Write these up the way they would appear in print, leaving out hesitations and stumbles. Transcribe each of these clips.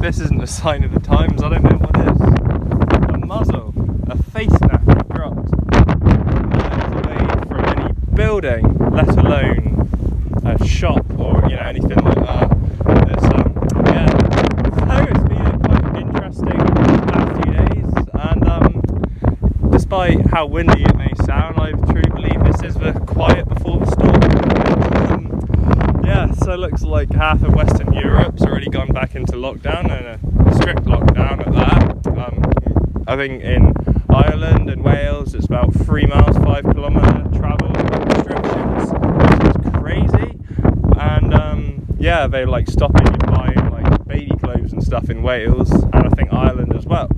this isn't a sign of the times, I don't know what is. A muzzle, a face nappy dropped miles away from any building, let alone a shop or anything like that. It's been quite interesting last few days, and despite how windy it may sound, I truly believe this is the quiet before the storm. So it looks like half of Western Europe's already gone back into lockdown, and a strict lockdown at that. I think in Ireland and Wales it's about 3 miles, 5 kilometre travel restrictions, which is crazy. And they're like stopping you buying like baby clothes and stuff in Wales, and I think Ireland as well.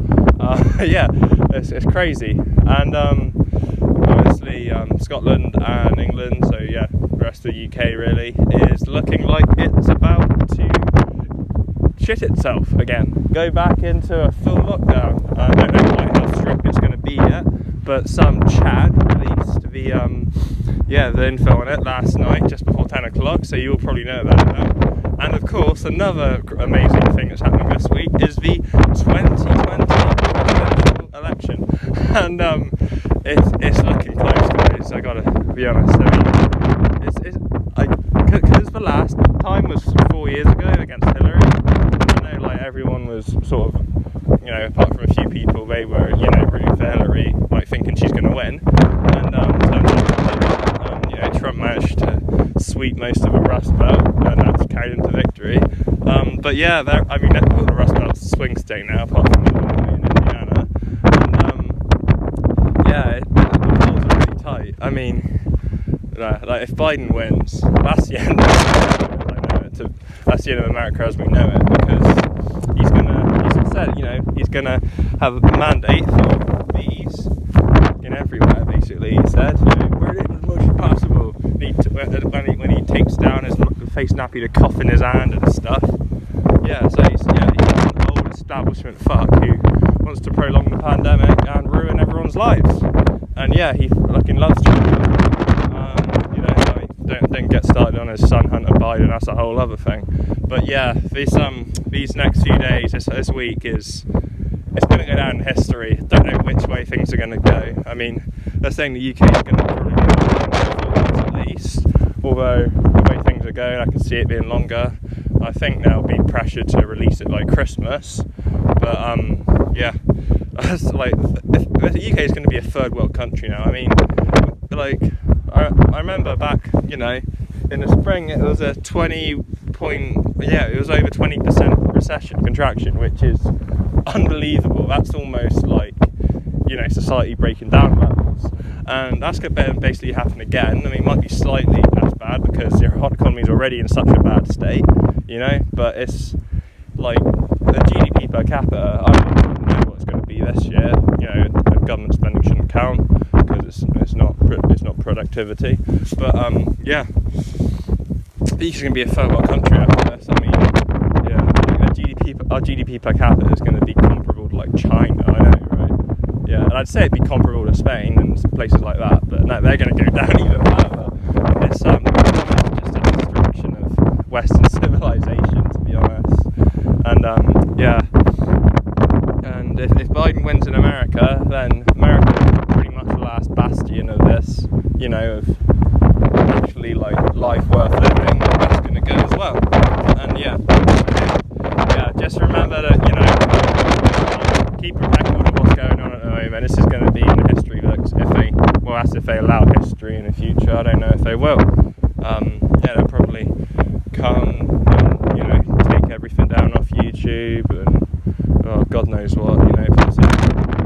It's crazy. And obviously Scotland and England, so the rest of the UK really is looking like it's about to shit itself again, go back into a full lockdown. I don't know quite how strict it's going to be yet, but some Chad released the info on it last night just before 10 o'clock, so you'll probably know about it now. And of course another amazing thing that's happening this week is the 2020 presidential election, and it's looking close, guys. I gotta be honest. I mean, because the last time was 4 years ago against Hillary. I know, like, everyone was sort of, apart from a few people, they were, rooting for Hillary, like thinking she's going to win. And Trump managed to sweep most of the Rust Belt, and that's carried into victory. All the Rust Belt's a swing state now, apart from Illinois and Indiana. The polls are really tight. I mean, if Biden wins, that's the end of America. That's the end of America as we know it, because he's gonna have a mandate for these in everywhere. Basically, he said, we're in as much as possible. When he takes down his face nappy, the cough in his hand and stuff. He's an old establishment fuck who wants to prolong the pandemic and ruin everyone's lives. And he fucking loves China. Don't get started on his son Hunter Biden. That's a whole other thing. But these next few days, this week it's going to go down in history. Don't know which way things are going to go. I mean, they're saying the UK is going to probably go at least. Although the way things are going, I can see it being longer. I think they'll be pressured to release it by Christmas. But it's like the UK is going to be a third world country now. I mean, I remember back, in the spring it was a it was over 20% recession, contraction, which is unbelievable. That's almost like, society breaking down levels. And that's going to basically happen again. I mean, it might be slightly as bad because your economy is already in such a bad state, but it's like the GDP per capita, I don't know what it's going to be this year. Government spending shouldn't count because it's not productivity. But it's going to be a third world country after this. I mean, our GDP per capita is going to be comparable to like China. I know, right? Yeah, and I'd say it'd be comparable to Spain and places like that. But no, they're going to go down even further. It's just a destruction of Western civilization, to be honest. And And if Biden wins in America, then America is pretty much the last bastion of this, of actually like life worth living. That's going to go as well. And just remember that keep a record of what's going on at the moment. This is going to be in the history books if they allow history in the future. I don't know if they will. They'll probably come and take everything down off YouTube and God knows what, put us in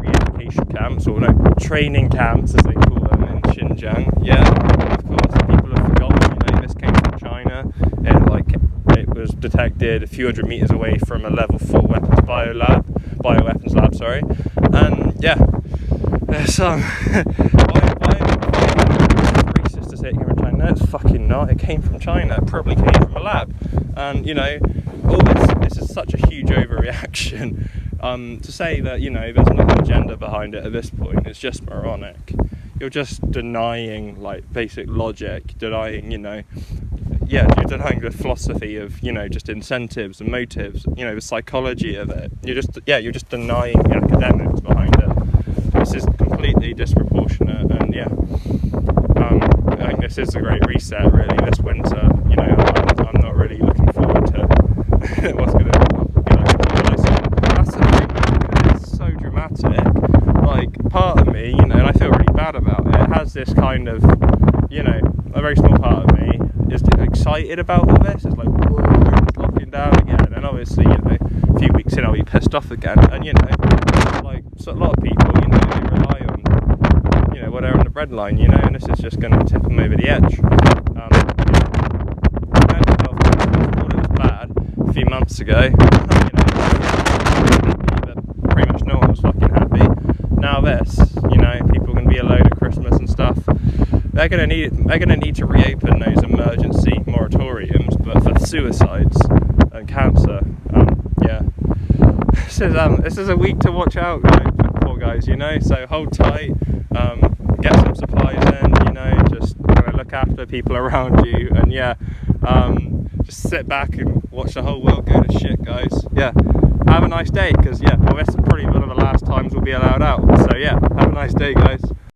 re-education camps, or training camps as they call them in Xinjiang. Of course, people have forgotten, this came from China, and it was detected a few hundred meters away from a level 4 bioweapons lab, sorry. And there's why racist to say it came from China? No, it's fucking not. It came from China. It probably came from a lab. And all this is such a huge overreaction. To say that there's not an agenda behind it at this point, it's just moronic. You're just denying basic logic, denying you're denying the philosophy of, just incentives and motives, the psychology of it. You're just denying the academics behind it. This is completely disproportionate, and I think this is a great reset really this winter. I'm not really looking forward to what's going to that's the thing, because it's so dramatic. Like, part of me, and I feel really bad about it, has this kind of, a very small part of me is excited about all this. It's like, whoa, it's locking down again, and obviously, a few weeks in I'll be pissed off again, and so a lot of people, they rely on, they're on the breadline, and this is just going to tip them over the edge. Mental health, I thought it was bad a few months ago, pretty much no one was fucking happy. Now this, people are going to be alone at Christmas and stuff. They're going to need to reopen those emergency moratoriums, but for suicides and cancer, this is a week to watch out, poor guys, So hold tight, get some supplies in, just kind of look after people around you, and just sit back and watch the whole world go to shit, guys. Have a nice day, because this is probably one of the last times we'll be allowed out. So have a nice day, guys.